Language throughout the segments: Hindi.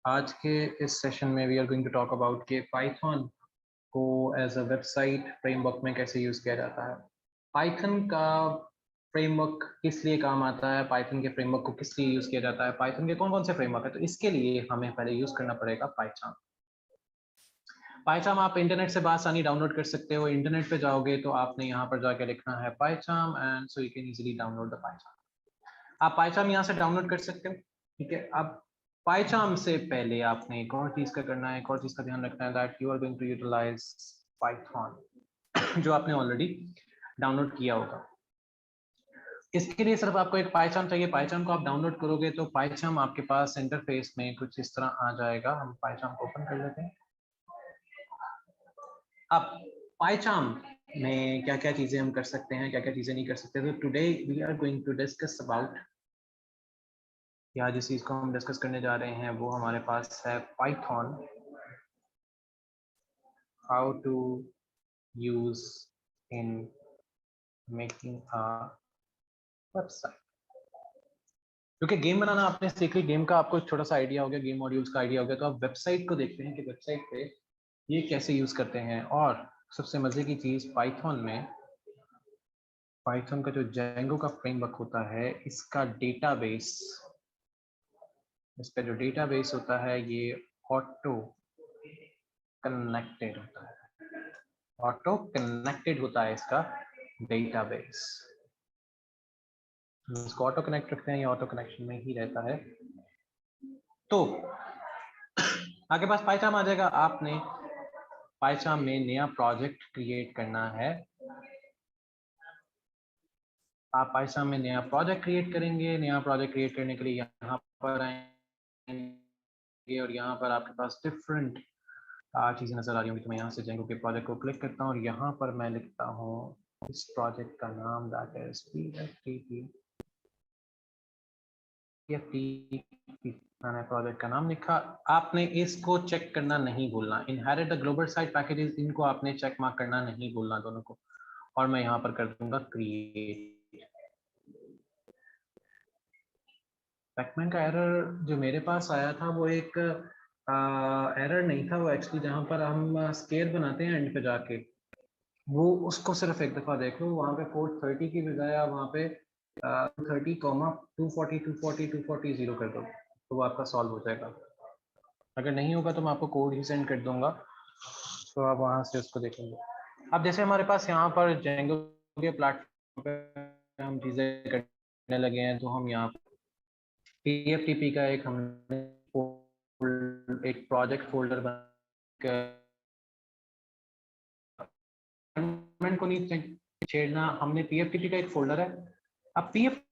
आज के इस सेशन में we are going to talk about कि पाइथन को एज अ वेबसाइट फ्रेमवर्क में कैसे यूज़ किया जाता है। पाइथन का फ्रेमवर्क किस लिए काम आता है, पाइथन के फ्रेमवर्क को किस लिए यूज़ किया जाता है, पाइथन के कौन कौन से फ्रेमवर्क है, तो इसके लिए हमें पहले यूज़ करना पड़ेगा पाइथन। पाइथन आप इंटरनेट से बासानी डाउनलोड कर सकते हो। इंटरनेट पे जाओगे तो आपने यहाँ पर जाके लिखना है Python and so you can easily download the Python. आप पाइथन यहाँ से डाउनलोड कर सकते हो, ठीक है। अब पाइथन से पहले आपने एक और चीज का करना है, एक और चीज का ध्यान रखना है that you are going to utilize Python जो आपने ऑलरेडी डाउनलोड किया होगा। इसके लिए सिर्फ आपको एक पाइथन चाहिए। पाइथन को आप डाउनलोड करोगे तो पाइथन आपके पास इंटरफेस में कुछ इस तरह आ जाएगा। हम पाइथन को ओपन कर लेते हैं। अब पाइथन में क्या क्या चीजें हम कर सकते हैं, क्या क्या चीजें नहीं कर सकते, तो today we are going to discuss about, यहाँ जिस चीज को हम डिस्कस करने जा रहे हैं वो हमारे पास है Python how to use in making a website. क्योंकि गेम बनाना आपने सीख ली, गेम का आपको एक छोटा सा आइडिया हो गया, गेम मॉड्यूल्स का आइडिया हो गया, तो आप वेबसाइट को देखते हैं कि वेबसाइट पे ये कैसे यूज करते हैं। और सबसे मजे की चीज पाइथन में, पाइथन का जो जेंगो का फ्रेमवर्क होता है, इसका डेटाबेस, इसका जो डेटाबेस होता है ये ऑटो कनेक्टेड होता है। ऑटो कनेक्टेड होता है इसका डेटाबेस। इसको ऑटो कनेक्ट रखते हैं, ये ऑटो कनेक्शन में ही रहता है। तो आपके पास पाइथन आ जाएगा। आपने पाइथन में नया प्रोजेक्ट क्रिएट करना है। आप पाइथन में नया प्रोजेक्ट क्रिएट करेंगे। नया प्रोजेक्ट क्रिएट करने के लिए यहाँ पर आएंगे और यहाँ पर आपके पास डिफरेंट चीजें नजर आ रही होंगी। तो मैं यहाँ से जेंगो के प्रोजेक्ट को क्लिक करता हूँ और यहाँ पर मैं लिखता हूँ इस प्रोजेक्ट का नाम, दैट इज PFTP। मैंने प्रोजेक्ट का नाम लिखा। आपने इसको चेक करना नहीं भूलना, inherit the global site packages, इनको आपने चेक मार्क करना नहीं भूलना दोनों को। और मैं यहाँ पर कर दूंगा क्रिएट। पैकमैन का एरर जो मेरे पास आया था वो एक एरर नहीं था, वो एक्चुअली जहाँ पर हम स्केल बनाते हैं एंड पे जाके, वो उसको सिर्फ एक दफा देख लो। वहाँ पे 430 की बजाय आप वहाँ पे 30 कॉमा 240 240 240 0 कर दो तो वो आपका सॉल्व हो जाएगा। अगर नहीं होगा तो मैं आपको कोड ही सेंड कर दूंगा, तो आप वहाँ से उसको देखेंगे। अब जैसे हमारे पास यहाँ पर जेंगो के प्लेटफॉर्म पे हम चीज़ें करने लगे हैं, तो हम यहाँ PFTP का एक हमने एक प्रोजेक्ट फोल्डर को नहीं छेड़ना, हमने PFTP का एक फोल्डर है। अब PFTP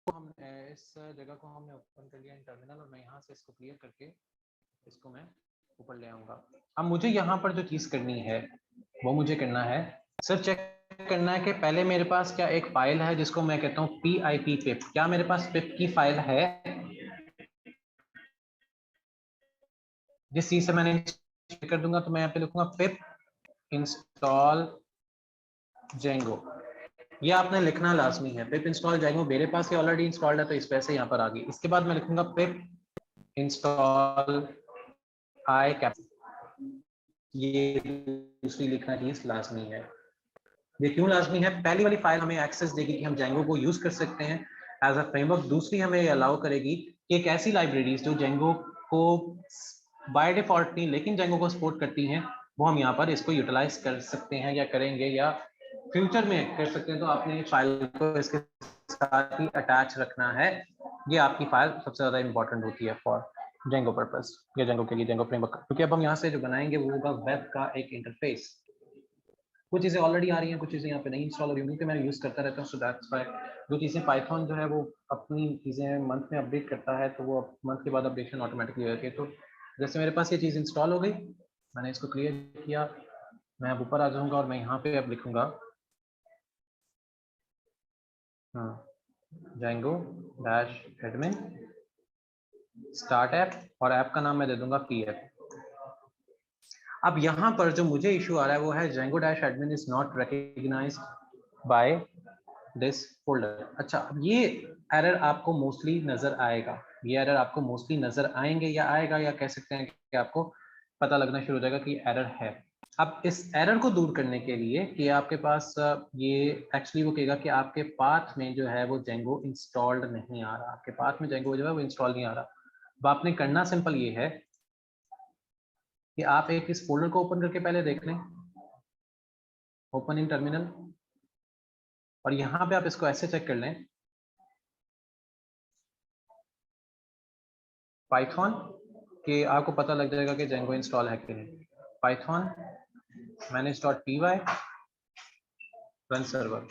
हमने इस जगह को हमने ओपन कर लिया इन टर्मिनल, और मैं यहाँ से इसको क्लियर करके इसको मैं ऊपर ले आऊंगा। अब मुझे यहाँ पर जो चीज करनी है वो मुझे करना है, सिर्फ चेक करना है कि पहले मेरे पास क्या एक फाइल है जिसको मैं कहता हूँ PIP पिप। क्या मेरे पास पिप की फाइल है? जिस चीज से मैंने कर दूंगा तो मैं यहाँ पे लिखूंगा पिप इंस्टॉल जेंगो। ये आपने लिखना लाजमी है। पिप इंस्टॉल जेंगो मेरे पास ये ऑलरेडी इंस्टॉल्ड है तो इस वजह से यहाँ पर आ गई। इसके बाद मैं लिखूंगा पिप इंस्टॉल आई कैप। ये दूसरी लिखना चीज लाजमी है। ये क्यों लाजमी है? पहली वाली फाइल हमें एक्सेस देगी कि हम जेंगो को यूज कर सकते हैं एज अ फ्रेमवर्क। दूसरी हमें अलाउ करेगी कि एक ऐसी लाइब्रेरीज जो जेंगो को बाय डिफॉल्ट नहीं लेकिन जेंगो को सपोर्ट करती हैं, वो हम यहाँ पर इसको यूटिलाइज कर सकते हैं या करेंगे या फ्यूचर में कर सकते हैं। तो आपने फाइल को इसके साथ ही अटैच रखना है। ये आपकी फाइल सबसे ज्यादा इंपॉर्टेंट होती है फॉर जेंगो पर्पस या जेंगो के लिए, जेंगो फ्रेमवर्क। क्योंकि अब हम यहाँ से जो बनाएंगे वो होगा वेब का एक इंटरफेस। कुछ चीज़ें ऑलरेडी आ रही हैं, कुछ चीज़ें यहाँ पे नहीं इंस्टॉल हो रही क्योंकि मैं यूज़ करता रहता हूँ, सो दैट्स व्हाई जो चीज़ें पाइथन जो है वो अपनी चीज़ें मंथ में अपडेट करता है, तो वो मंथ के बाद अपडेशन ऑटोमेटिकली हो जाती है। तो जैसे मेरे पास ये चीज़ इंस्टॉल हो गई, मैंने इसको क्लियर किया, मैं अब ऊपर आ जाऊँगा और मैं यहाँ पे अब लिखूँगा Django dash admin start app, और ऐप का नाम मैं दे दूंगा पीएफ। अब यहाँ पर जो मुझे इशू आ रहा है वो है Django dash admin is not recognized by this folder। अच्छा, अब ये एरर आपको मोस्टली नजर आएगा, ये एरर आपको मोस्टली नजर आएंगे या आएगा, या कह सकते हैं कि आपको पता लगना शुरू हो जाएगा कि एरर है। अब इस एरर को दूर करने के लिए कि आपके पास ये एक्चुअली वो कहेगा कि आपके पाथ में जो है वो Django इंस्टॉल्ड नहीं आ रहा, आपके पाथ में Django जो है वो इंस्टॉल नहीं आ रहा। अब आपने करना सिंपल ये है कि आप एक इस फोल्डर को ओपन करके पहले देख लें, ओपन इन टर्मिनल, और यहाँ पे आप इसको ऐसे चेक कर लें पाइथन कि आपको पता लग जाएगा कि Django इंस्टॉल है कि नहीं। Python manage.py run server.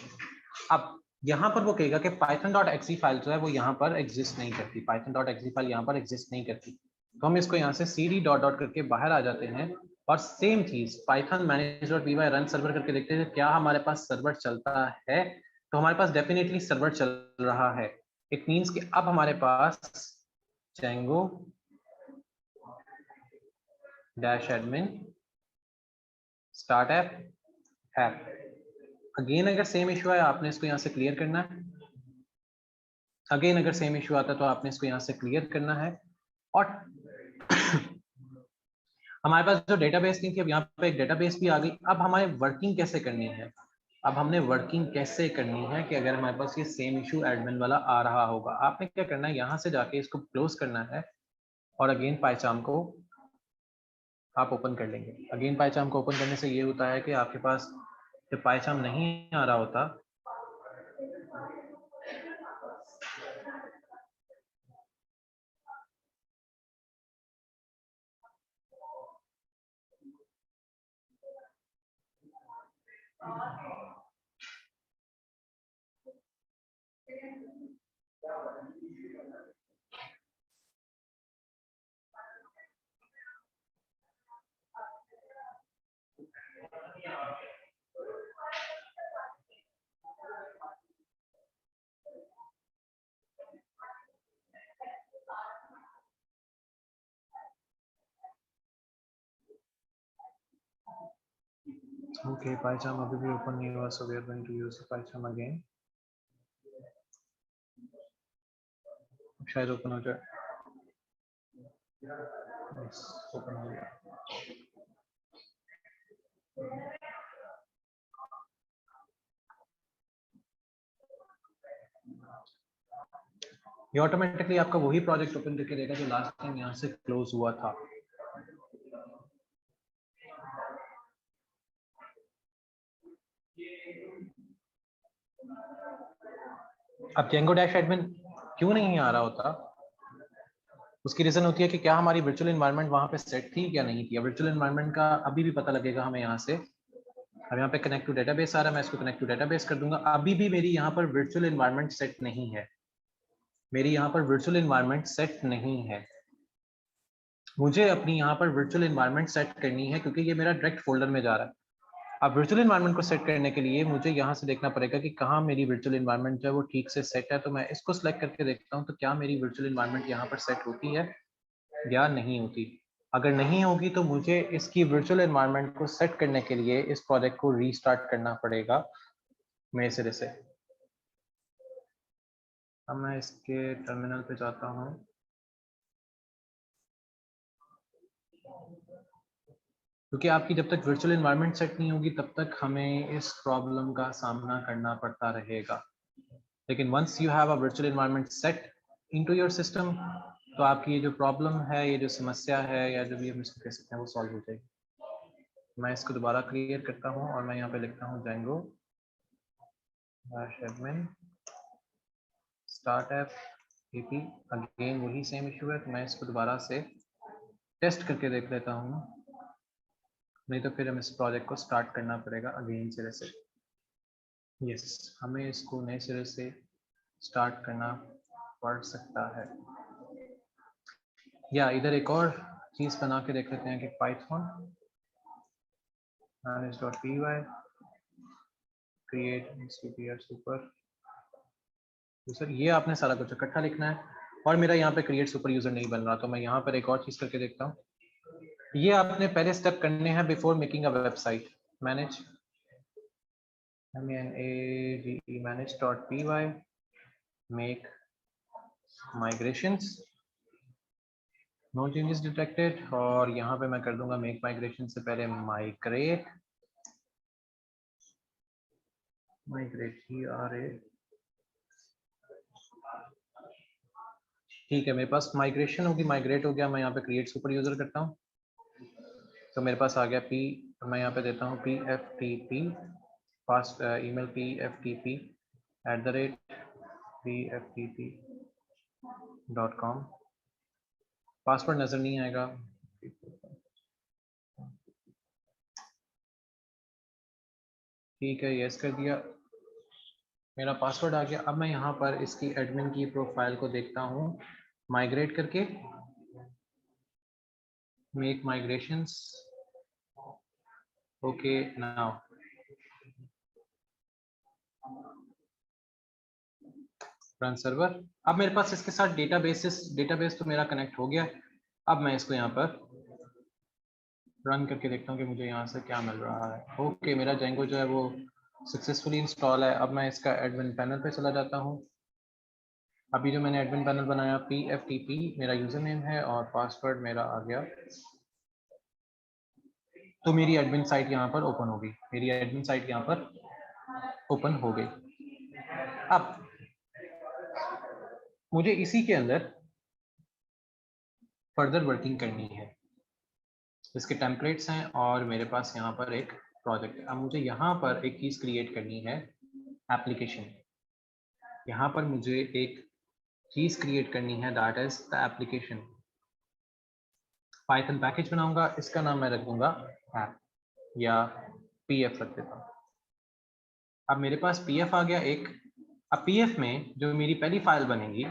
अब यहाँ पर वो कहेगा कि python.exe फाइल जो है वो यहाँ पर एग्जिस्ट नहीं करती, python.exe फाइल यहाँ पर एग्जिस्ट नहीं करती। तो हम इसको यहाँ से cd डॉट करके बाहर आ जाते हैं और सेम चीज पाइथन manage.py रन सर्वर करके देखते हैं क्या हमारे पास सर्वर चलता है। तो हमारे पास डेफिनेटली सर्वर चल रहा है। इट मीन्स कि अब हमारे पास Django dash admin start app. Again अगर सेम इशू है आपने इसको यहाँ से क्लियर करना है, अगेन अगर सेम इशू आता है तो आपने इसको यहाँ से क्लियर करना है। और हमारे पास जो डेटाबेस थी अब यहाँ पे एक डेटाबेस भी आ गई। अब हमारे वर्किंग कैसे करनी है, अब हमने वर्किंग कैसे करनी है कि अगर हमारे पास ये सेम इशू एडमिन वाला आ रहा होगा, आपने क्या करना है, यहाँ से जाके इसको क्लोज करना है और अगेन पाइचार्म को आप ओपन कर लेंगे। अगेन पाइचार्म को ओपन करने से ये होता है कि आपके पास जब पाइचार्म नहीं आ रहा होता ओके, पाइचार्म अभी भी ओपन नहीं हुआ, so we are going to use PyCharm again. शायद ओपन हो जाए। yes, ओपन हो गया। ये ऑटोमेटिकली आपका वही प्रोजेक्ट ओपन करके देगा जो लास्ट टाइम यहाँ से क्लोज हुआ था। अब Django dash admin क्यों नहीं आ रहा होता, उसकी रीजन होती है कि क्या हमारी वर्चुअल एनवायरनमेंट वहां पे सेट थी या नहीं थी। वर्चुअल एनवायरनमेंट का अभी भी पता लगेगा हमें यहाँ से। अब यहाँ पे कनेक्ट टू डेटाबेस आ रहा है, मैं इसको कनेक्ट टू डेटाबेस कर दूंगा। अभी भी मेरी यहाँ पर वर्चुअल एनवायरनमेंट सेट नहीं है, मेरी यहाँ पर वर्चुअल एनवायरनमेंट सेट नहीं है। मुझे अपनी यहाँ पर वर्चुअल एनवायरनमेंट सेट करनी है क्योंकि ये मेरा डायरेक्ट फोल्डर में जा रहा है। अब वर्चुअल एनवायरनमेंट को सेट करने के लिए मुझे यहाँ से देखना पड़ेगा कि कहाँ मेरी वर्चुअल एनवायरनमेंट जो है वो ठीक से सेट है। तो मैं इसको सिलेक्ट करके देखता हूँ तो क्या मेरी वर्चुअल एनवायरनमेंट यहाँ पर सेट होती है या नहीं होती। अगर नहीं होगी तो मुझे इसकी वर्चुअल एनवायरनमेंट को सेट करने के लिए इस प्रोजेक्ट को रीस्टार्ट करना पड़ेगा मेरे सिरे से। अब मैं इसके टर्मिनल पे जाता हूँ। क्योंकि आपकी जब तक वर्चुअल एनवायरनमेंट सेट नहीं होगी तब तक हमें इस प्रॉब्लम का सामना करना पड़ता रहेगा। लेकिन once you have a virtual environment set into your system तो आपकी ये जो प्रॉब्लम है, ये जो समस्या है, या जो भी हम इसको कह सकते हैं, वो सॉल्व हो जाएगी। मैं इसको दोबारा क्लियर करता हूँ और मैं यहाँ पे लिखता हूँ Django dash admin start app ap। Again वही सेम इशू है, तो मैं इसको दोबारा से टेस्ट करके देख लेता हूँ नहीं तो फिर हमें इस प्रोजेक्ट को स्टार्ट करना पड़ेगा अगेन सिरे से। यस, हमें इसको नए सिरे से स्टार्ट करना पड़ सकता है। या इधर एक और चीज बना के देख लेते हैं कि Python manage.py create cpr super user, ये आपने सारा कुछ इकट्ठा लिखना है। और मेरा यहाँ पे क्रिएट सुपर यूजर नहीं बन रहा, तो मैं यहाँ पर एक और चीज करके देखता हूँ। ये आपने पहले स्टेप करने हैं before making a website. Manage manage.py make migrations no changes detected, और यहाँ पे मैं कर दूंगा make migration से पहले migrate ठीक है, मेरे पास माइग्रेशन होगी, माइग्रेट हो गया। मैं यहाँ पे क्रिएट सुपर यूजर करता हूँ, तो मेरे पास आ गया पी, मैं यहाँ पे देता हूँ PFTP पास ईमेल PFTP@pftp.com। पासवर्ड नजर नहीं आएगा, ठीक है, यस कर दिया, मेरा पासवर्ड आ गया। अब मैं यहाँ पर इसकी एडमिन की प्रोफाइल को देखता हूँ माइग्रेट करके, make migrations, okay now run server. अब मेरे पास इसके साथ डेटाबेस तो मेरा कनेक्ट हो गया। अब मैं इसको यहाँ पर रन करके देखता हूँ कि मुझे यहाँ से क्या मिल रहा है। ओके, मेरा जेंगो जो है वो सक्सेसफुली इंस्टॉल है। अब मैं इसका एडमिन पैनल पे चला जाता हूँ। अभी जो मैंने एडमिन पैनल बनाया PFTP मेरा यूजर नेम है और पासवर्ड मेरा आ गया, तो मेरी एडमिन साइट यहाँ पर ओपन होगी, मेरी एडमिन साइट यहाँ पर ओपन हो गई। अब मुझे इसी के अंदर फर्दर वर्किंग करनी है। इसके टेम्पलेट्स हैं और मेरे पास यहाँ पर एक प्रोजेक्ट है। अब मुझे यहाँ पर एक चीज क्रिएट करनी है, एप्लीकेशन। यहाँ पर मुझे एक चीज क्रिएट करनी है, that is the application. Python package बनाऊंगा, इसका नाम मैं रख दूंगा ऐप या PF रख देता हूँ। अब मेरे पास PF आ गया एक। अब PF में जो मेरी पहली फाइल बनेगी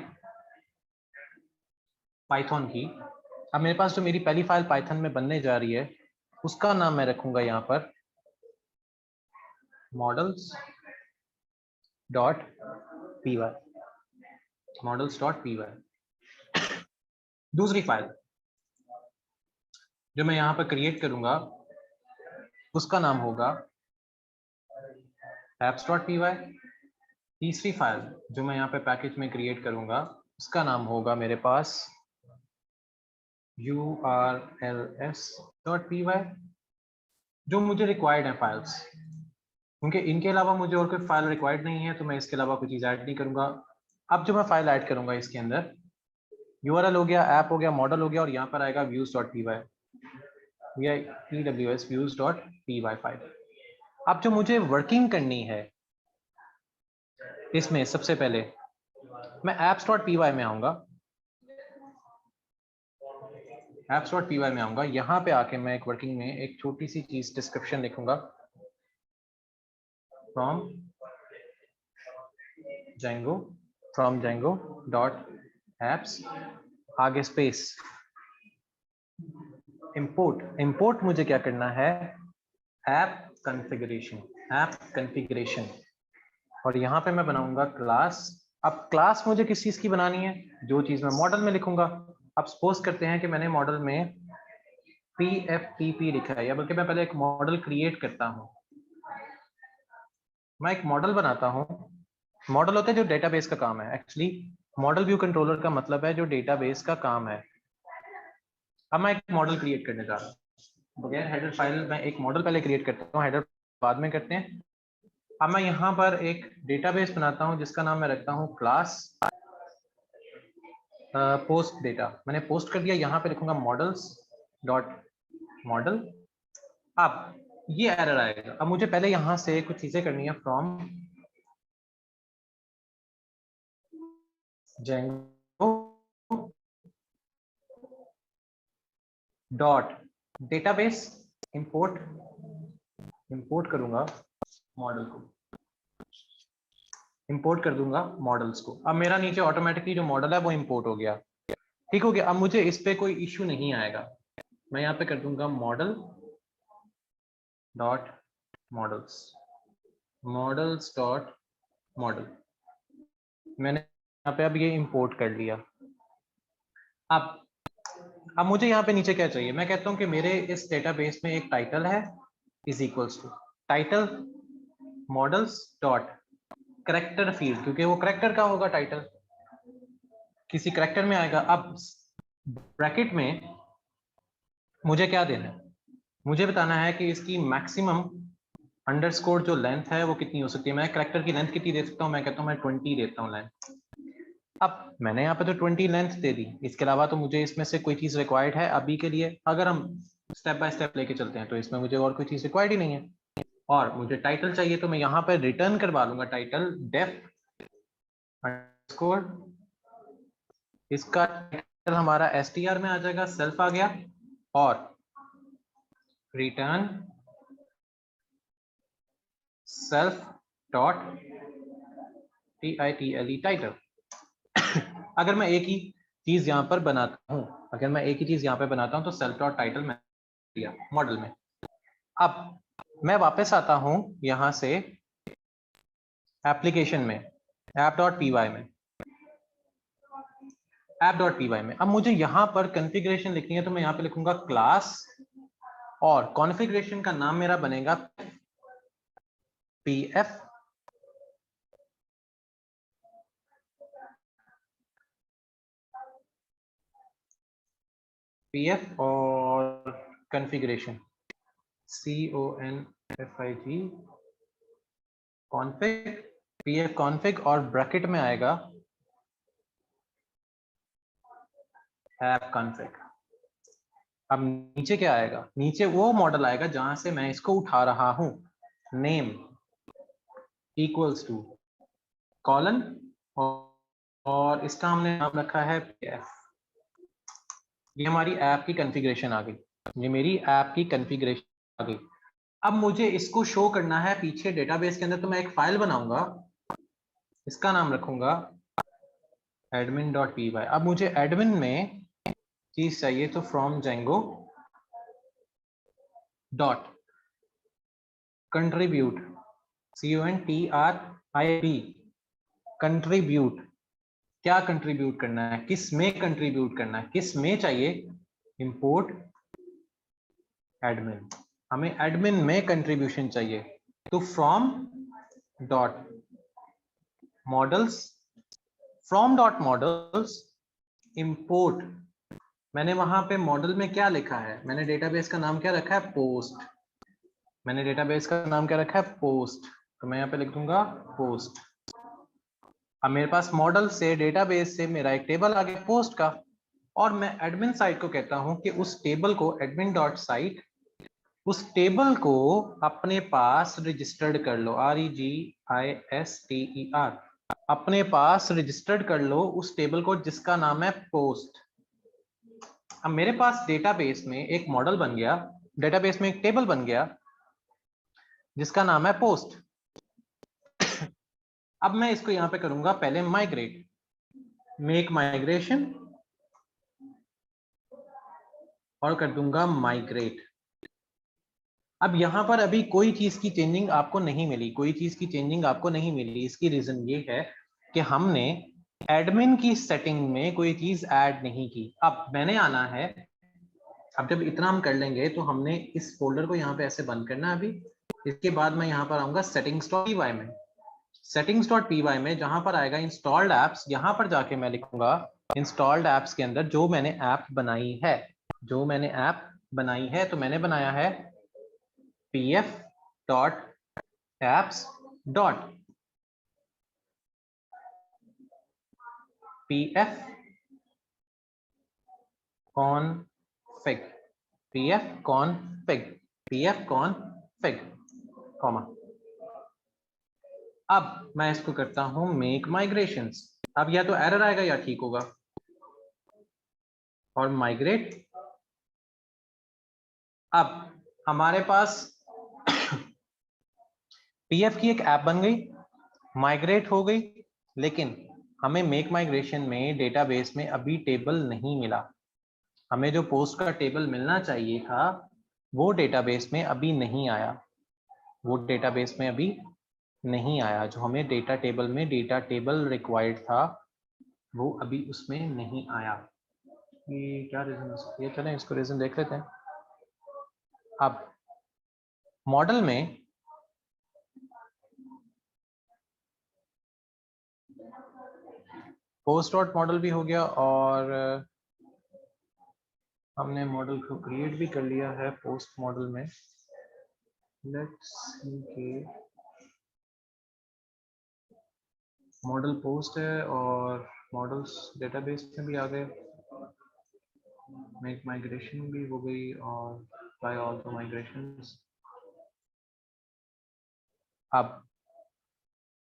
पाइथन की, अब मेरे पास जो मेरी पहली फाइल पाइथन में बनने जा रही है उसका नाम मैं रखूंगा यहाँ पर models.py, models.py। दूसरी फाइल जो मैं यहाँ पर क्रिएट करूंगा उसका नाम होगा apps.py। तीसरी फाइल जो मैं यहाँ पे पैकेज में क्रिएट करूंगा उसका नाम होगा मेरे पास urls.py। जो मुझे रिक्वायर्ड है फाइल्स, क्योंकि इनके अलावा मुझे और कोई फाइल रिक्वायर्ड नहीं है, तो मैं इसके अलावा कोई चीज ऐड नहीं करूंगा। अब जो मैं फाइल ऐड करूंगा इसके अंदर URL हो गया, ऐप हो गया, मॉडल हो गया, और यहाँ पर आएगा views.py, EWS views.py फाइल। अब जो मुझे वर्किंग करनी है इसमें, सबसे पहले मैं apps.py में आऊंगा, apps.py में आऊंगा। यहाँ पे आके मैं एक वर्किंग में एक छोटी सी चीज डिस्क्रिप्शन लिखूंगा, फ्रॉम Django डॉट एप्स, आगे स्पेस, इंपोर्ट मुझे क्या करना है, ऐप कॉन्फ़िगरेशन। और यहाँ पे मैं बनाऊंगा क्लास। अब क्लास मुझे किस चीज की बनानी है, जो चीज मैं मॉडल में लिखूंगा। अब सपोज करते हैं कि मैंने मॉडल में PFTP लिखा है, या बल्कि मैं पहले एक मॉडल क्रिएट करता हूँ। मैं एक मॉडल बनाता हूँ, मॉडल होता है जो डेटाबेस का काम है। एक्चुअली मॉडल व्यू कंट्रोलर का मतलब है जो डेटाबेस का काम है। अब मैं एक मॉडल क्रिएट करने जा रहा हूँ, बगैर हेडर फाइल में एक मॉडल पहले क्रिएट करता हूँ, हेडर बाद में करते हैं। अब मैं यहाँ पर एक डेटाबेस बनाता हूँ जिसका नाम मैं रखता हूँ क्लास पोस्ट डेटा। मैंने पोस्ट कर दिया, यहाँ पे लिखूंगा मॉडल्स डॉट मॉडल। अब ये एरर आएगा। अब मुझे पहले यहाँ से कुछ चीजें करनी है, from Django dot database import करूंगा मॉडल को, इंपोर्ट कर दूंगा मॉडल्स को। अब मेरा नीचे ऑटोमेटिकली जो मॉडल है वो इंपोर्ट हो गया, ठीक हो गया। अब मुझे इस पे कोई इश्यू नहीं आएगा। मैं यहाँ पे कर दूंगा model dot models, models dot model. मैंने यहाँ पे अब ये इंपोर्ट कर लिया। अब मुझे यहाँ पे नीचे क्या चाहिए, मैं कहता हूँ कि मेरे इस डेटाबेस में एक टाइटल है is equals to title models dot character field, क्योंकि वो करेक्टर का होगा, टाइटल किसी करेक्टर में आएगा। अब ब्रैकेट में मुझे क्या देना है, मुझे बताना है कि इसकी मैक्सिमम अंडरस्कोर जो लेंथ है वो कितनी हो सकती है। मैं करेक्टर की लेंथ कितनी दे सकता हूँ, मैं कहता हूँ मैं 20 देता हूँ लेंथ। अब मैंने यहाँ पे तो 20 लेंथ दे दी, इसके अलावा तो मुझे इसमें से कोई चीज रिक्वायर्ड है अभी के लिए। अगर हम स्टेप बाय स्टेप लेके चलते हैं तो इसमें मुझे और कोई चीज रिक्वायर्ड ही नहीं है। और मुझे टाइटल चाहिए तो मैं यहाँ पर रिटर्न करवा लूंगा टाइटल डेफ अंडरस्कोर, इसका टाइटल हमारा str में आ जाएगा, सेल्फ आ गया, और return self dot title title. अगर मैं एक ही चीज यहाँ पर बनाता हूँ, अगर मैं एक ही चीज यहाँ पे बनाता हूँ तो सेल्फ डॉट टाइटल में दिया मॉडल में। अब मैं वापस आता हूँ यहाँ से एप्लीकेशन में, app.py में, app.py में। अब मुझे यहाँ पर कॉन्फ़िगरेशन लिखनी है तो मैं यहाँ पे लिखूंगा क्लास, और कॉन्फ़िगरेशन का नाम मेरा बनेगा pf और configuration config config pf config, और ब्रैकेट में आएगा app config। अब नीचे क्या आएगा, नीचे वो मॉडल आएगा जहां से मैं इसको उठा रहा हूं, नेम इक्वल्स टू कॉलन, और इसका हमने नाम रखा है pf। ये हमारी ऐप की कॉन्फ़िगरेशन आ गई, ये मेरी ऐप की कॉन्फ़िगरेशन आ गई। अब मुझे इसको शो करना है पीछे डेटाबेस के अंदर, तो मैं एक फाइल बनाऊंगा, इसका नाम रखूंगा admin.py। अब मुझे एडमिन में चीज चाहिए तो from Django dot contribute CONTRIB contribute. क्या कंट्रीब्यूट करना है, किस में कंट्रीब्यूट करना है, किस में चाहिए, इंपोर्ट एडमिन। हमें एडमिन में कंट्रीब्यूशन चाहिए, तो from dot models, from dot models import. मैंने वहां पे मॉडल में क्या लिखा है, मैंने डेटाबेस का नाम क्या रखा है, पोस्ट। मैंने डेटाबेस का नाम क्या रखा है, पोस्ट, तो मैं यहाँ पे लिख दूंगा पोस्ट। अब मेरे पास मॉडल से डेटाबेस से मेरा एक टेबल आ गया पोस्ट का, और मैं एडमिन साइट को कहता हूं कि उस टेबल को एडमिन डॉट साइट, उस टेबल को अपने पास रजिस्टर्ड कर लो, REGISTER, अपने पास रजिस्टर्ड कर लो उस टेबल को जिसका नाम है पोस्ट। अब मेरे पास डेटाबेस में एक मॉडल बन गया, डेटाबेस में एक टेबल बन गया जिसका नाम है पोस्ट। अब मैं इसको यहां पे करूंगा पहले माइग्रेट, मेक माइग्रेशन, और कर दूंगा माइग्रेट। अब यहां पर अभी कोई चीज की चेंजिंग आपको नहीं मिली, कोई चीज की चेंजिंग आपको नहीं मिली। इसकी रीजन ये है कि हमने एडमिन की सेटिंग में कोई चीज ऐड नहीं की। अब मैंने आना है, अब जब इतना हम कर लेंगे तो हमने इस फोल्डर को यहाँ पे ऐसे बंद करना है अभी। इसके बाद मैं यहाँ पर आऊंगा settings.py में, settings.py में जहां पर आएगा इंस्टॉल्ड एप्स, यहाँ पर जाके मैं लिखूंगा इंस्टॉल्ड एप्स के अंदर जो मैंने ऐप बनाई है, जो मैंने ऐप बनाई है, तो मैंने बनाया है pf config, pf config, comma. अब मैं इसको करता हूं मेक माइग्रेशंस। अब या तो एरर आएगा या ठीक होगा, और माइग्रेट। अब हमारे पास पीएफ की एक ऐप बन गई, माइग्रेट हो गई, लेकिन हमें मेक माइग्रेशन में डेटाबेस में अभी टेबल नहीं मिला। हमें जो पोस्ट का टेबल मिलना चाहिए था वो डेटाबेस में अभी नहीं आया, वो डेटाबेस में अभी नहीं आया। जो हमें डेटा टेबल रिक्वायर्ड था वो अभी उसमें नहीं आया। ये क्या रीजन हो सकती है, चलें इसको रीजन देख लेते हैं। अब मॉडल में पोस्ट डॉट मॉडल भी हो गया और हमने मॉडल को क्रिएट भी कर लिया है पोस्ट मॉडल में। लेट्स सी के मॉडल पोस्ट है और मॉडल्स डेटाबेस में भी आ गए, मेक माइग्रेशन भी हो गई और ट्राई ऑल द माइग्रेशंस। अब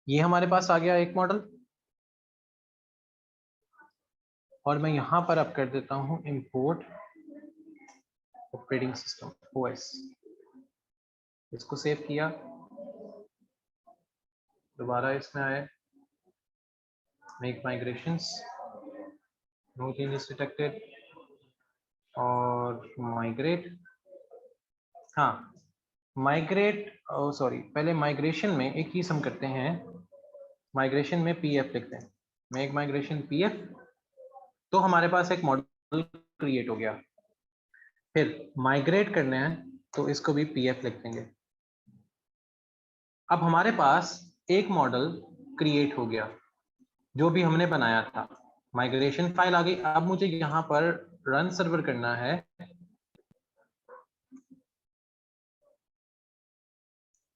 ये हमारे पास आ गया एक मॉडल और मैं यहां पर अब कर देता हूं इंपोर्ट ऑपरेटिंग सिस्टम ओएस। इसको सेव किया, दोबारा इसमें आए, make migrations, no changes detected और माइग्रेट। हाँ माइग्रेट, सॉरी पहले माइग्रेशन में एक चीज हम करते हैं, माइग्रेशन में पीएफ लिखते हैं, मेक माइग्रेशन पीएफ, तो हमारे पास एक मॉडल क्रिएट हो गया। फिर माइग्रेट करना है तो इसको भी पीएफ लिख देंगे। अब हमारे पास एक मॉडल क्रिएट हो गया जो भी हमने बनाया था, माइग्रेशन फाइल आ गई। अब मुझे यहाँ पर रन सर्वर करना है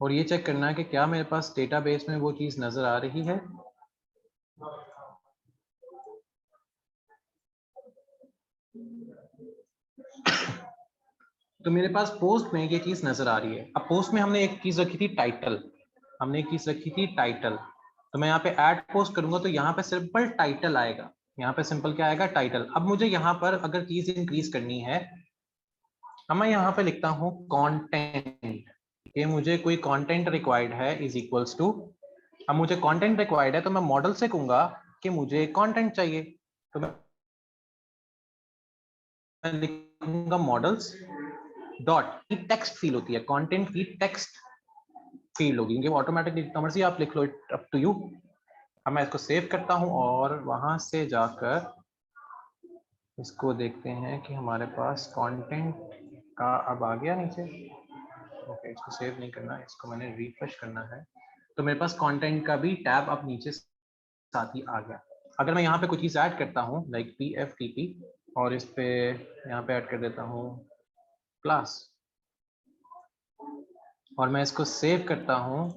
और ये चेक करना है कि क्या मेरे पास डेटाबेस में वो चीज नजर आ रही है। तो मेरे पास पोस्ट में ये चीज नजर आ रही है। अब पोस्ट में हमने एक चीज रखी थी टाइटल, हमने एक चीज रखी थी टाइटल, तो मैं यहाँ पे ऐड पोस्ट करूंगा तो यहाँ पे सिंपल टाइटल आएगा, यहाँ पे सिंपल क्या आएगा, टाइटल। अब मुझे यहाँ पर अगर चीज इंक्रीज करनी है, अब मैं यहाँ पे लिखता हूँ कंटेंट, कि मुझे कोई कंटेंट रिक्वायर्ड है इज इक्वल्स टू, अब मुझे कंटेंट रिक्वायर्ड है तो मैं मॉडल से कहूंगा कि मुझे कंटेंट चाहिए, तो मैं लिखूंगा मॉडल्स डॉट की टेक्स्ट फील होती है, कंटेंट की टेक्स्ट फील्ड होगी, क्योंकि ऑटोमेटिकली जितना मर्जी आप लिख लो, इट अप टू यू। अब मैं इसको सेव करता हूं और वहां से जाकर इसको देखते हैं कि हमारे पास कंटेंट का अब आ गया नीचे। ओके इसको सेव नहीं करना, इसको मैंने रिफ्रेश करना है, तो मेरे पास कंटेंट का भी टैब अब नीचे साथ ही आ गया। अगर मैं यहाँ पे कुछ चीज ऐड करता हूँ like P F T P और इस पे यहाँ पे ऐड कर देता हूँ क्लास और मैं इसको सेव करता हूँ,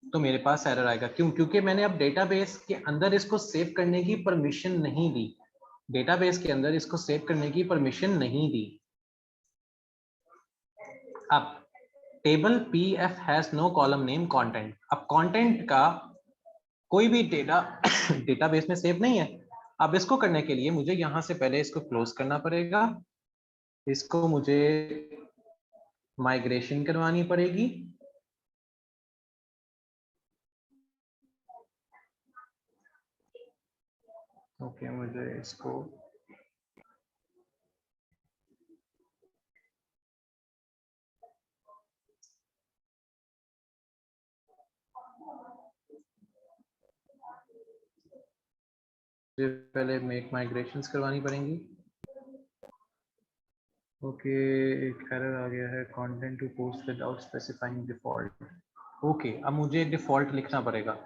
तो मेरे पास एरर आएगा। क्यों? क्योंकि मैंने अब डेटाबेस के अंदर इसको सेव करने की परमिशन नहीं दी, डेटाबेस के अंदर इसको सेव करने की परमिशन नहीं दी। अब table PF has no column name content, अब कंटेंट का कोई भी डेटा डेटाबेस में सेव नहीं है। अब इसको करने के लिए मुझे यहां से पहले इसको क्लोज करना पड़ेगा, इसको मुझे माइग्रेशन करवानी पड़ेगी, ओके मुझे इसको पहले मेक माइग्रेशंस करवानी पड़ेंगी। ओके एक एरर आ गया है, content to post without specifying default. Okay अब मुझे एक डिफॉल्ट लिखना पड़ेगा।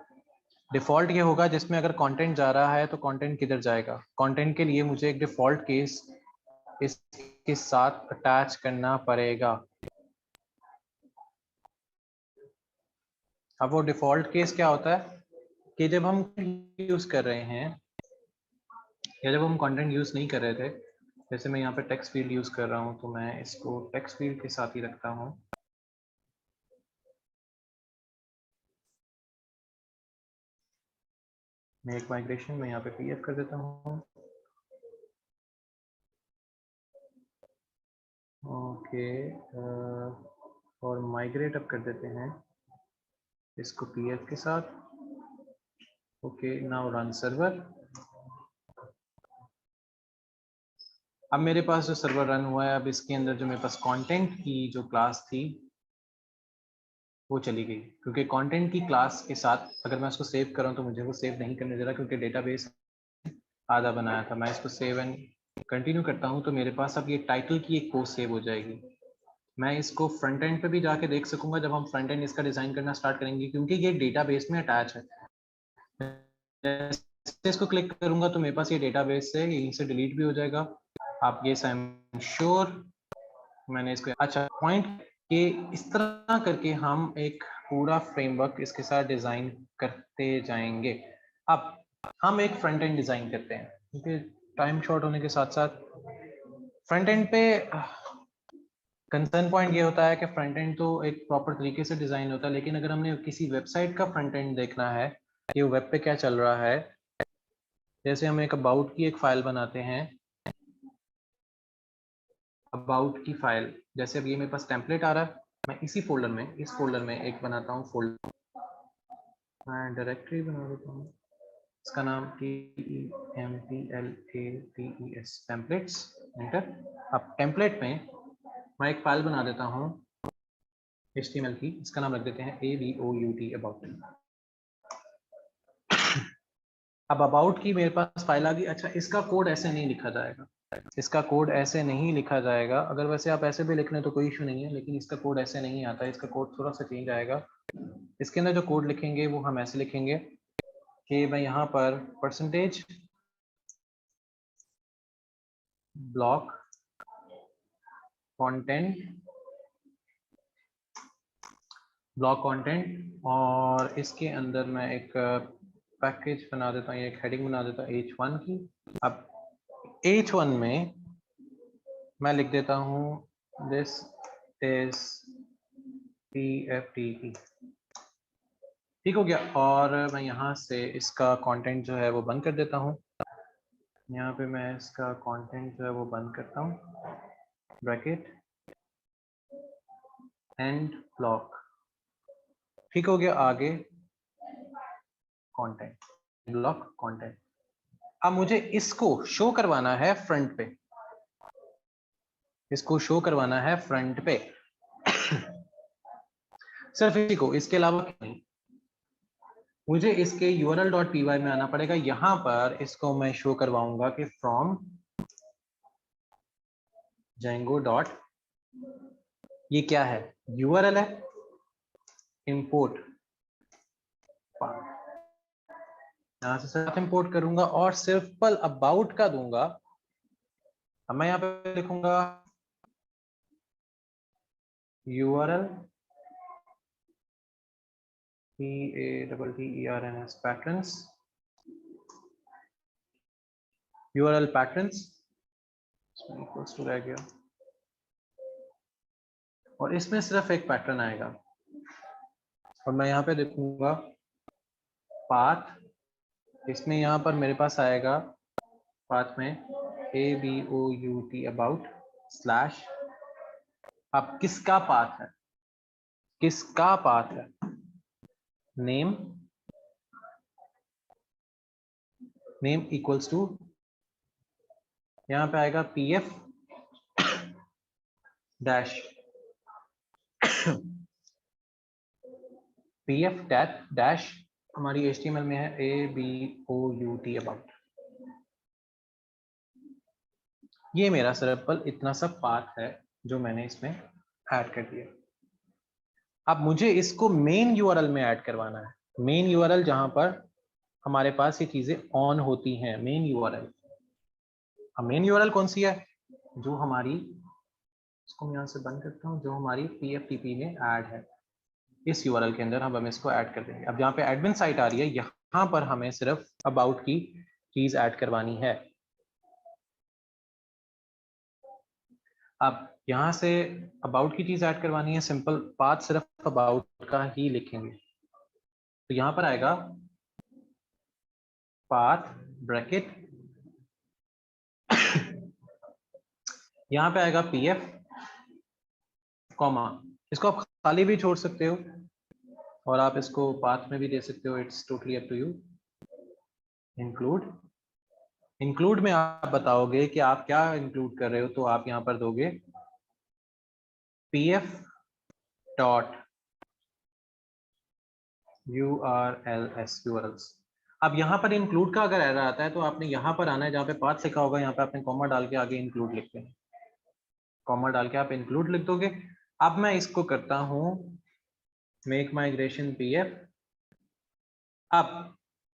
डिफॉल्ट ये होगा जिसमें अगर कंटेंट जा रहा है तो कंटेंट किधर जाएगा, कंटेंट के लिए मुझे एक डिफॉल्ट केस इसके साथ अटैच करना पड़ेगा। अब वो डिफॉल्ट केस क्या होता है कि जब हम यूज कर रहे हैं या जब हम कंटेंट यूज नहीं कर रहे थे, जैसे मैं यहाँ पे टेक्स्ट फील्ड यूज कर रहा हूँ तो मैं इसको टेक्स्ट फील्ड के साथ ही रखता हूँ। मेक माइग्रेशन में यहाँ पे पीएफ कर देता हूँ ओके, और माइग्रेट अप कर देते हैं इसको pf के साथ। Okay, now run server. अब मेरे पास जो सर्वर रन हुआ है, अब इसके अंदर जो मेरे पास कंटेंट की जो क्लास थी वो चली गई, क्योंकि कंटेंट की क्लास के साथ अगर मैं उसको सेव कर रहा हूँ तो मुझे वो सेव नहीं करने दे रहा, क्योंकि डेटाबेस आधा बनाया था। मैं इसको सेव एंड कंटिन्यू करता हूँ तो मेरे पास अब ये टाइटल की एक पोस्ट सेव हो जाएगी। मैं इसको फ्रंट एंड पे भी जाके देख सकूंगा जब हम फ्रंट एंड इसका डिजाइन करना स्टार्ट करेंगे, क्योंकि ये डेटाबेस में अटैच है। जैसे इसको क्लिक करूंगा तो मेरे पास ये डेटाबेस से यहीं से डिलीट भी हो जाएगा। आप ये आई एम श्योर मैंने इसको अच्छा पॉइंट कि इस तरह करके हम एक पूरा फ्रेमवर्क इसके साथ डिजाइन करते जाएंगे। अब हम एक फ्रंट एंड डिजाइन करते हैं, क्योंकि टाइम शॉर्ट होने के साथ साथ फ्रंट एंड पे कंसर्न पॉइंट ये होता है कि फ्रंट एंड तो एक प्रॉपर तरीके से डिजाइन होता है, लेकिन अगर हमने किसी वेबसाइट का फ्रंट एंड देखना है कि वो वेब पे क्या चल रहा है, जैसे हम एक अबाउट की एक फाइल बनाते हैं, अबाउट की फाइल, जैसे अब ये मेरे पास टेम्पलेट आ रहा है, मैं इसी फोल्डर में, इस फोल्डर में एक बनाता हूँ फोल्डर, मैं डायरेक्टरी बना देता हूँ, इसका नाम TEMPLATES टेम्पलेट्स, एंटर। अब टेम्पलेट में मैं एक फाइल बना देता हूँ HTML की, इसका नाम रख देते हैं ABOUT अबाउट। अब अबाउट की मेरे पास फाइल आ गई। अच्छा, इसका कोड ऐसे नहीं लिखा जाएगा, इसका कोड ऐसे नहीं लिखा जाएगा। अगर वैसे आप ऐसे भी लिख लें तो कोई इशू नहीं है, लेकिन इसका कोड ऐसे नहीं आता है, इसका कोड थोड़ा सा चेंज आएगा। इसके अंदर जो कोड लिखेंगे वो हम ऐसे लिखेंगे कि मैं यहाँ पर परसेंटेज ब्लॉक कंटेंट और इसके अंदर मैं एक पैकेज बना देता हूँ, एक हेडिंग बना देता हूँ H1 की। अब H1 में मैं लिख देता हूँ दिस इज PFTP, ठीक हो गया। और मैं यहाँ से इसका कंटेंट जो है वो बंद कर देता हूँ। यहाँ पे मैं इसका कंटेंट जो है वो बंद करता हूँ, ब्रैकेट एंड ब्लॉक, ठीक हो गया। आगे कंटेंट, ब्लॉक कंटेंट। अब मुझे इसको शो करवाना है फ्रंट पे, इसको शो करवाना है फ्रंट पे सिर्फ इसी को, इसके अलावा नहीं। मुझे इसके url.py में आना पड़ेगा, यहां पर इसको मैं शो करवाऊंगा कि फ्रॉम Django डॉट, ये क्या है, URL है, इंपोर्ट यहां से साथ इंपोर्ट करूंगा और सिंपल अबाउट का दूंगा। अब मैं यहाँ पे लिखूंगा URL PATTERNS patterns, URL patterns equals to रह गया, और इसमें सिर्फ एक पैटर्न आएगा और मैं यहाँ पे देखूंगा पाथ, इसमें यहाँ पर मेरे पास आएगा पाथ में ABOUT अबाउट स्लैश। अब किसका पाथ है, किसका पाथ है, नेम, नेम इक्वल्स टू, यहाँ पे आएगा PF डैश PF डैश हमारी HTML में है ABOUT अबाउट। ये मेरा सिंपल इतना सा पाथ है जो मैंने इसमें ऐड कर दिया। अब मुझे इसको मेन URL में ऐड करवाना है, मेन URL जहां पर हमारे पास ये चीजें ऑन होती हैं, मेन URL। अब मेन URL कौन सी है, जो हमारी, इसको मैं यहाँ से बंद करता हूँ, जो हमारी PFTP में ऐड है, इस URL के अंदर हम इसको ऐड कर देंगे। अब यहाँ पे एडमिन साइट आ रही है, यहाँ पर हमें सिर्फ अबाउट की चीज ऐड करवानी है। अब यहाँ से अबाउट की चीज ऐड करवानी है, सिंपल पाथ सिर्फ अबाउट का ही लिखेंगे, तो यहाँ पर आएगा पाथ ब्रैकेट यहाँ पे आएगा PF कॉमा, इसको आप खाली भी छोड़ सकते हो और आप इसको पाथ में भी दे सकते हो, it's totally up to you. Include में आप बताओगे कि आप क्या इंक्लूड कर रहे हो, तो आप यहाँ पर दोगे pf डॉट urls। अब यहाँ पर इंक्लूड का अगर एरर आता है तो आपने यहाँ पर आना है, जहाँ पे पाथ लिखा होगा यहाँ पे आपने कॉमा डाल के आगे इंक्लूड लिखते हैं, कॉमा डाल के आप इंक्लूड लिख दोगे। अब मैं इसको करता हूँ मेक माइग्रेशन pf। अब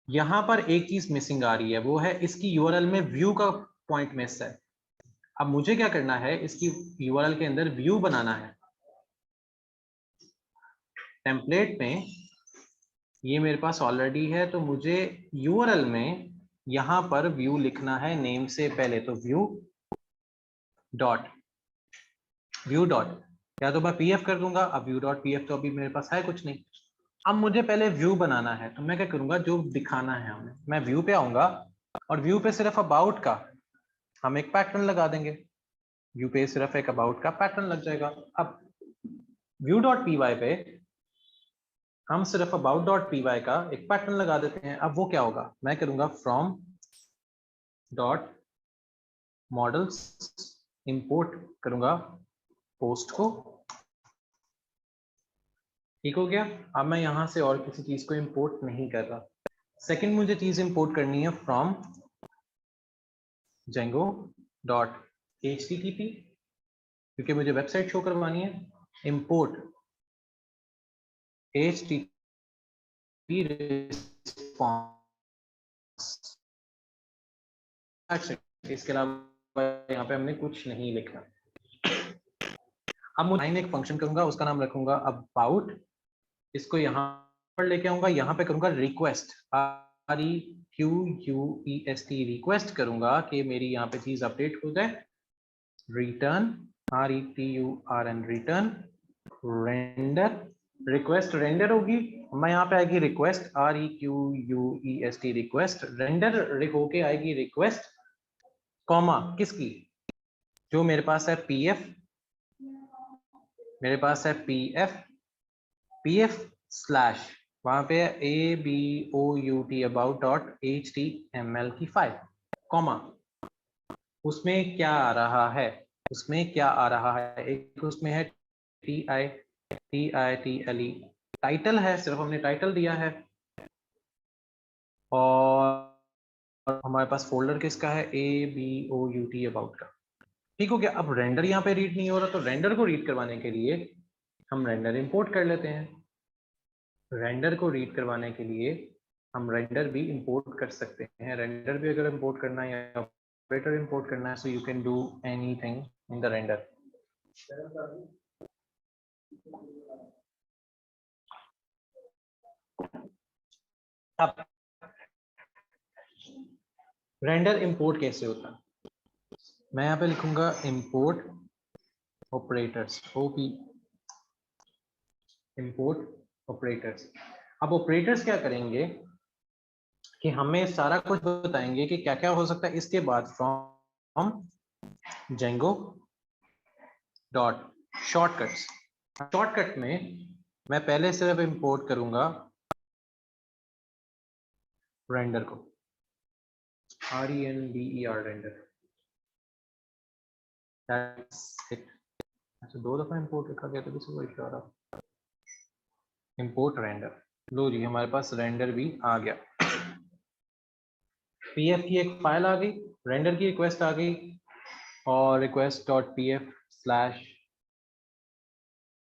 यहाँ पर एक चीज मिसिंग आ रही है, वो है इसकी यूआरएल में व्यू का पॉइंट मिस है। अब मुझे क्या करना है, इसकी यूआरएल के अंदर व्यू बनाना है। टेम्पलेट में ये मेरे पास ऑलरेडी है, तो मुझे यूआरएल में यहाँ पर व्यू लिखना है नेम से पहले, तो व्यू डॉट या तो मैं pf कर दूंगा। अब व्यू डॉट pf तो अभी मेरे पास है कुछ नहीं। अब मुझे पहले व्यू बनाना है, तो मैं क्या करूंगा, जो दिखाना है हमें, मैं व्यू पे आऊंगा और व्यू पे सिर्फ अबाउट का हम एक पैटर्न लगा देंगे। व्यू पे सिर्फ एक अबाउट का पैटर्न लग जाएगा। अब व्यू डॉट py पे हम सिर्फ अबाउट डॉट py का एक पैटर्न लगा देते हैं। अब वो क्या होगा, मैं करूंगा फ्रॉम डॉट मॉडल्स, इंपोर्ट करूंगा पोस्ट को। ठीक हो गया। अब मैं यहां से और किसी चीज को इंपोर्ट नहीं कर रहा। सेकंड मुझे चीज इंपोर्ट करनी है फ्रॉम जेंगो डॉट http, क्योंकि मुझे वेबसाइट शो करवानी है। Import http response. इसके अलावा यहाँ पे हमने कुछ नहीं लिखना। अब मैं एक फंक्शन करूंगा, उसका नाम रखूंगा अबाउट। इसको यहाँ पर लेके आऊंगा, यहाँ पे करूंगा रिक्वेस्ट, REQUEST, रिक्वेस्ट करूंगा कि मेरी यहाँ पे चीज अपडेट हो जाए। Return RETURN, return render, request render होगी। मैं यहाँ पे आएगी रिक्वेस्ट REQUEST, रिक्वेस्ट रेंडर होके आएगी रिक्वेस्ट, कॉमा किसकी, जो मेरे पास है pf, मेरे पास है pf स्लैश, वहां पे ABOUT अबाउट डॉट HTML की फाइल, कॉमा उसमें क्या आ रहा है, एक उसमें है TITLE, टाइटल है, सिर्फ हमने टाइटल दिया है। और हमारे पास फोल्डर किसका है, ABOUT अबाउट का। ठीक हो गया। अब रेंडर यहाँ पे रीड नहीं हो रहा, तो रेंडर को रीड करवाने के लिए हम रेंडर इंपोर्ट कर लेते हैं। रेंडर को रीड करवाने के लिए हम रेंडर भी इंपोर्ट कर सकते हैं। रेंडर भी अगर इंपोर्ट करना है या ऑपरेटर इंपोर्ट करना है, so you can do anything in the render. अब रेंडर इंपोर्ट कैसे होता है, मैं यहाँ पे लिखूंगा import operators, OP, import operators. अब ऑपरेटर्स क्या करेंगे कि हमें सारा कुछ बताएंगे कि क्या क्या हो सकता है इसके बाद। From Django dot shortcuts, shortcut में मैं पहले सिर्फ इंपोर्ट करूंगा रेंडर को, RENDER, रेंडर। अच्छा, 2 दफा इंपोर्ट लिखा गया तो किसी को इशारा। इंपोर्ट रेंडर, लो जी हमारे पास रेंडर भी आ गया। pf की एक फाइल आ गई, रेंडर की रिक्वेस्ट आ गई, और रिक्वेस्ट डॉट pf स्लैश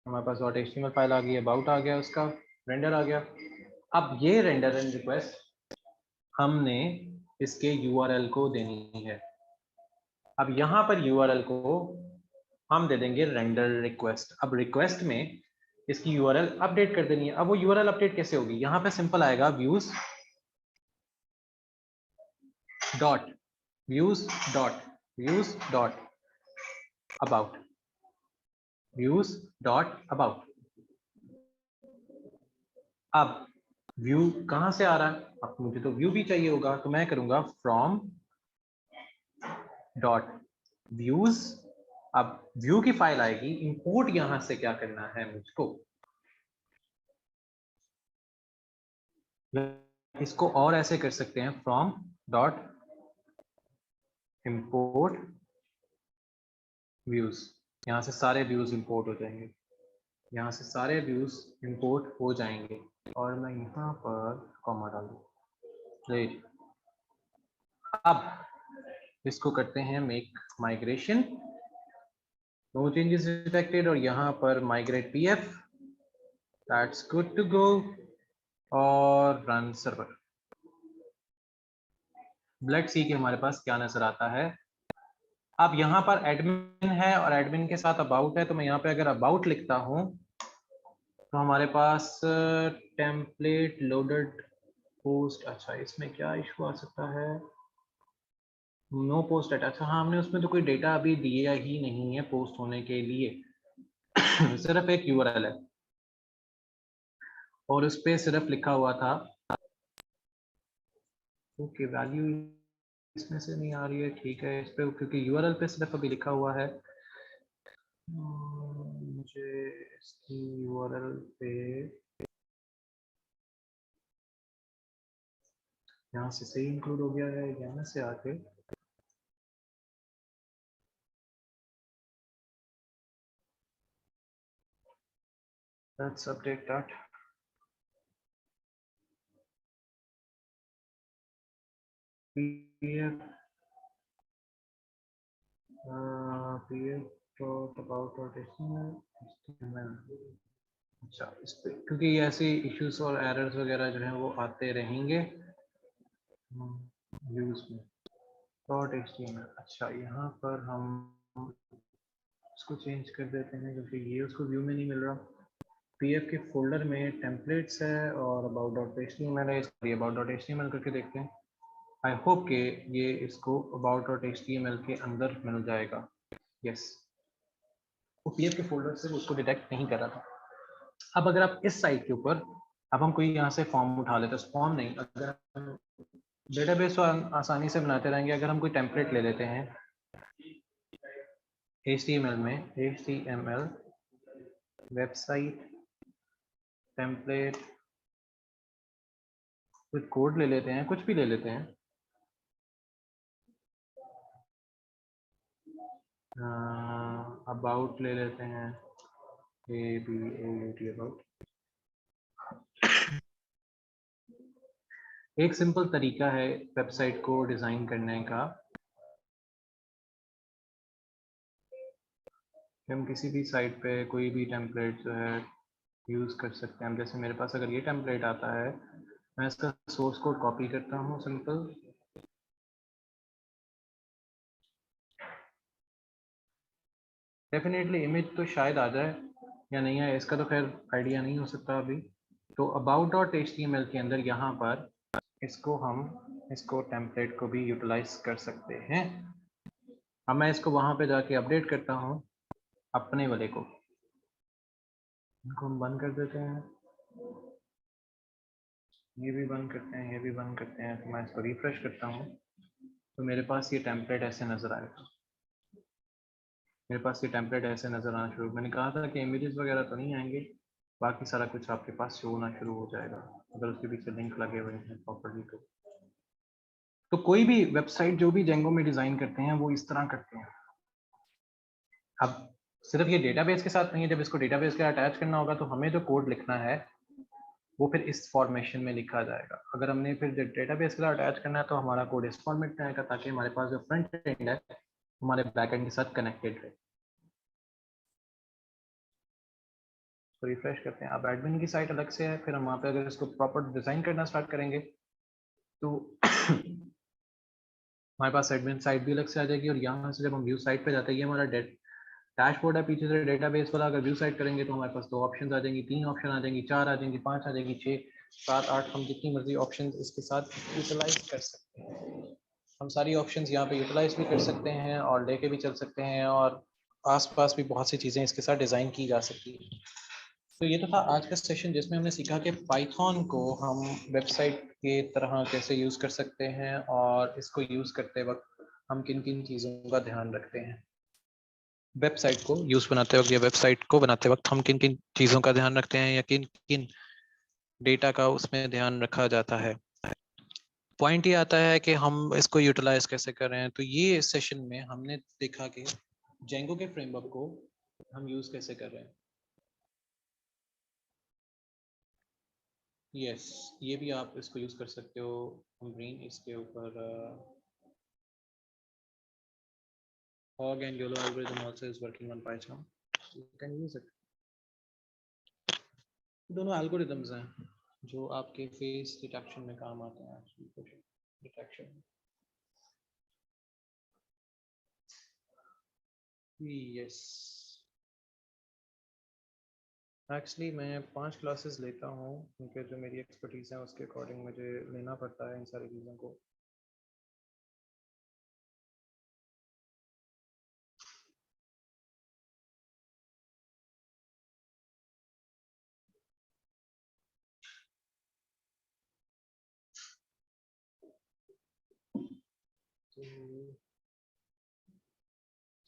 हमारे पास डॉट HTML फाइल आ गई, अबाउट आ गया, उसका रेंडर आ गया। अब ये रेंडर एंड रिक्वेस्ट हमने इसके URL को देनी है। अब यहाँ पर URL को हम दे देंगे रेंडर रिक्वेस्ट। अब रिक्वेस्ट में इसकी URL अपडेट कर देनी है। अब वो URL अपडेट कैसे होगी, यहाँ पे सिंपल आएगा views dot about, views dot about. अब व्यू कहां से आ रहा है, अब मुझे तो व्यू भी चाहिए होगा, तो मैं करूंगा फ्रॉम डॉट व्यूज अब व्यू की फाइल आएगी, इंपोर्ट यहां से क्या करना है मुझको, इसको और ऐसे कर सकते हैं फ्रॉम डॉट इंपोर्ट व्यूज, यहाँ से सारे व्यूज इंपोर्ट हो जाएंगे, यहाँ से सारे व्यूज इंपोर्ट हो जाएंगे और मैं यहाँ पर कॉमा डाल दूँ। राइट, अब इसको करते हैं make migration, no changes detected, और यहाँ पर migrate PF, that's good to go, और रन सर्वर। लेट्स सी कि हमारे पास क्या नजर आता है। अब यहाँ पर एडमिन है और एडमिन के साथ अबाउट है, तो मैं यहाँ पे अगर अबाउट लिखता हूँ तो हमारे पास टेम्पलेट लोडेड पोस्ट, अच्छा इसमें क्या इशू आ सकता है, नो पोस्ट डेटा, अच्छा हाँ हमने उसमें तो कोई डेटा अभी दिया ही नहीं है पोस्ट होने के लिए सिर्फ एक यूआरएल है और उस पर सिर्फ लिखा हुआ था, ओके वैल्यू इसमें से नहीं आ रही है, ठीक है इस पे क्योंकि यूआरएल पे सिर्फ अभी लिखा हुआ है, मुझे इसकी यूआरएल पे यहाँ से सही इंक्लूड हो गया है, यहाँ से आके let's update that, pf pf dot about dot html, अच्छा इस पे क्योंकि ये ऐसे इश्यूज और एरर्स वगैरह जो हैं वो आते रहेंगे व्यूज में, डॉट html, अच्छा यहाँ पर हम उसको चेंज कर देते हैं क्योंकि ये उसको व्यू में नहीं मिल रहा, पीएफ के फोल्डर में टेम्पलेट्स है और अबाउट डॉट html है, इसलिए अबाउट डॉट html करके देखते हैं, आई होप कि ये इसको अबाउट डॉट html के अंदर मिल जाएगा, यस वो पीएफ के फोल्डर से उसको डिटेक्ट नहीं कर रहा था। अब अगर आप इस साइट के ऊपर, अब हम कोई यहाँ से फॉर्म उठा लेते हैं, फॉर्म नहीं, अगर हम डेटाबेस तो आसानी से बनाते रहेंगे, अगर हम कोई टेम्पलेट ले लेते हैं HTML में, HTML वेबसाइट टेम्पलेट, कुछ कोड ले लेते हैं, कुछ भी ले लेते हैं, अबाउट ले लेते हैं, ABOUT अबाउट, एक सिंपल तरीका है वेबसाइट को डिज़ाइन करने का, हम किसी भी साइट पे कोई भी टेम्पलेट जो है यूज़ कर सकते हैं। जैसे मेरे पास अगर ये टेम्पलेट आता है, मैं इसका सोर्स कोड कॉपी करता हूँ सिंपल, डेफिनेटली इमेज तो शायद आ जाए या नहीं आए इसका तो खैर आइडिया नहीं हो सकता अभी, तो अबाउट डॉट HTML के अंदर यहाँ पर इसको टेम्पलेट को भी यूटिलाइज कर सकते हैं। अब मैं इसको वहाँ पे जाके अपडेट करता हूँ अपने वाले को, इनको हम बंद कर देते हैं, ये भी बंद करते हैं, ये भी बंद करते हैं, तो मैं इसको रिफ्रेश करता हूँ तो मेरे पास ये टेम्पलेट ऐसे नज़र आएगा, मेरे पास ये टेम्पलेट ऐसे नज़र आना शुरू, मैंने कहा था कि इमेजेस वगैरह तो नहीं आएंगे, बाकी सारा कुछ आपके पास शो होना शुरू हो जाएगा अगर उसके पीछे लिंक लगे हुए हैं प्रॉपर्ली। तो कोई भी वेबसाइट जो भी जेंगो में डिज़ाइन करते हैं वो इस तरह करते हैं। अब सिर्फ ये डेटाबेस के साथ नहीं है, जब इसको डेटाबेस के अटैच करना होगा तो हमें जो कोड लिखना है वो फिर इस फॉर्मेशन में लिखा जाएगा, अगर हमने फिर डेटाबेस के साथ अटैच करना है तो हमारा कोड इस फॉर्मेट में आएगा ताकि हमारे पास जो फ्रंट एंड है हमारे बैक एंड के साथ कनेक्टेड रहे। तो रिफ्रेश करते हैं, अब एडमिन की साइट अलग से है, फिर हम वहाँ पे अगर इसको प्रॉपर डिज़ाइन करना स्टार्ट करेंगे तो हमारे पास एडमिन साइट भी अलग से आ जाएगी, और यहाँ से जब हम व्यू साइट पे जाते हैं, ये हमारा डैशबोर्ड है पीछे से डेटाबेस वाला, अगर व्यू साइट करेंगे तो हमारे पास 2 ऑप्शन आ जाएंगी, 3 ऑप्शन आ जाएंगी, 4 आ जाएंगी, 5 आ जाएंगी, 6 7 8, हम जितनी मर्जी ऑप्शन इसके साथ यूटिलाइज कर सकते हैं। हम सारी ऑप्शंस यहाँ पे यूटिलाइज भी कर सकते हैं और लेके भी चल सकते हैं, और आसपास भी बहुत सी चीज़ें इसके साथ डिज़ाइन की जा सकती हैं। तो ये तो था आज का सेशन जिसमें हमने सीखा कि पाइथन को हम वेबसाइट के तरह कैसे यूज़ कर सकते हैं और इसको यूज़ करते वक्त हम किन किन चीज़ों का ध्यान रखते हैं। वेबसाइट को यूज बनाते वक्त या वेबसाइट को बनाते वक्त हम किन किन चीजों का ध्यान रखते हैं या किन किन डेटा का उसमें ध्यान रखा जाता है। पॉइंट ये आता है कि हम इसको यूटिलाइज कैसे कर रहे हैं। तो ये सेशन में हमने देखा कि जेंगो के फ्रेमवर्क को हम यूज कैसे कर रहे हैं। यस, ये भी आप इसको यूज कर सकते हो ग्रीन इसके ऊपर। Hog and YOLO algorithm also is working on Python. So you can use it. दोनों एल्गोरिदम्स हैं जो आपके फेस डिटेक्शन में काम आते हैं। Actually detection. यस, एक्चुअली मैं 5 क्लासेस लेता हूँ क्योंकि जो मेरी एक्सपर्टीज है उसके अकॉर्डिंग मुझे लेना पड़ता है इन सारी चीज़ों को।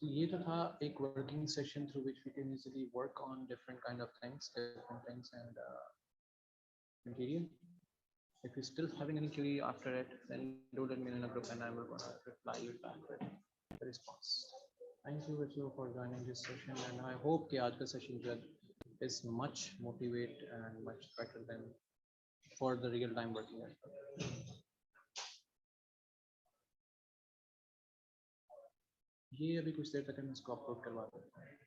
तो ये तो था एक working session through which we can easily work on different kind of things and material. If you're still having any query after it, then do let me know in a group and I will gonna reply you back with the response. Thank you Vichu for joining this session and I hope कि आज का session जो is much motivate and much better than for the real time working as well. ये अभी कुछ देर तक हम इसको अपलोड करवा देते हैं।